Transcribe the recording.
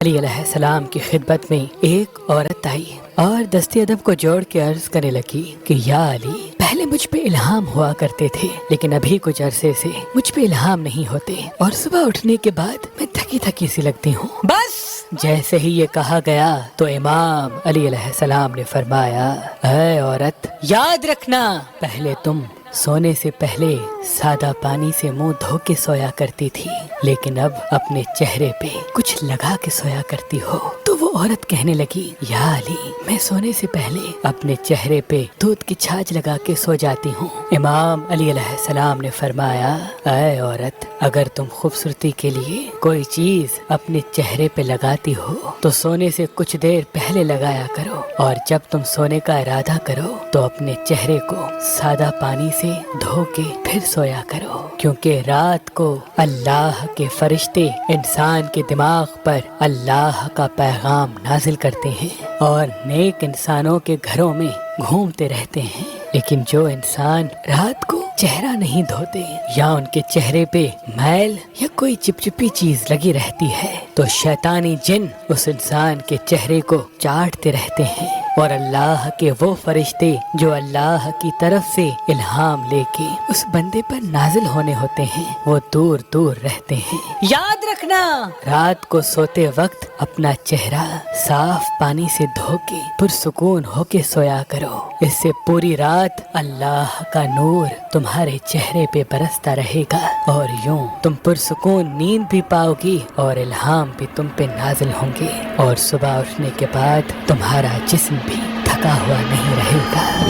علی علیہ السلام کی خدمت میں ایک عورت آئی اور دست ادب کو جوڑ کے عرض کرنے لگی کہ یا علی، پہلے مجھ پہ الہام ہوا کرتے تھے لیکن ابھی کچھ عرصے سے مجھ پہ الہام نہیں ہوتے اور صبح اٹھنے کے بعد میں تھکی تھکی سی لگتی ہوں۔ بس جیسے ہی یہ کہا گیا تو امام علی علیہ السلام نے فرمایا، اے عورت، یاد رکھنا پہلے تم سونے سے پہلے سادہ پانی سے منہ دھو کے سویا کرتی تھی، لیکن اب اپنے چہرے پہ کچھ لگا کے سویا کرتی ہو۔ تو وہ عورت کہنے لگی، یا علی، میں سونے سے پہلے اپنے چہرے پہ دودھ کی چھاچ لگا کے سو جاتی ہوں۔ امام علی علیہ السلام نے فرمایا، اے عورت، اگر تم خوبصورتی کے لیے کوئی چیز اپنے چہرے پہ لگاتی ہو تو سونے سے کچھ دیر پہلے لگایا کرو، اور جب تم سونے کا ارادہ کرو تو اپنے چہرے کو سادہ پانی سے دھو کے پھر سویا کرو، کیونکہ رات کو اللہ کے فرشتے انسان کے دماغ پر اللہ کا پیغام نازل کرتے ہیں اور نیک انسانوں کے گھروں میں گھومتے رہتے ہیں، لیکن جو انسان رات کو چہرہ نہیں دھوتے یا ان کے چہرے پہ میل یا کوئی چپچپی چیز لگی رہتی ہے تو شیطانی جن اس انسان کے چہرے کو چاٹتے رہتے ہیں، اور اللہ کے وہ فرشتے جو اللہ کی طرف سے الہام لے کے اس بندے پر نازل ہونے ہوتے ہیں وہ دور دور رہتے ہیں۔ یاد رکھنا، رات کو سوتے وقت اپنا چہرہ صاف پانی سے دھو کے پرسکون ہو کے سویا کرو، اس سے پوری رات اللہ کا نور تمہارے چہرے پہ برستا رہے گا اور یوں تم پرسکون نیند بھی پاؤ گی اور الہام بھی تم پہ نازل ہوں گے، اور صبح اٹھنے کے بعد تمہارا جسم بھی تھکا ہوا نہیں رہے گا۔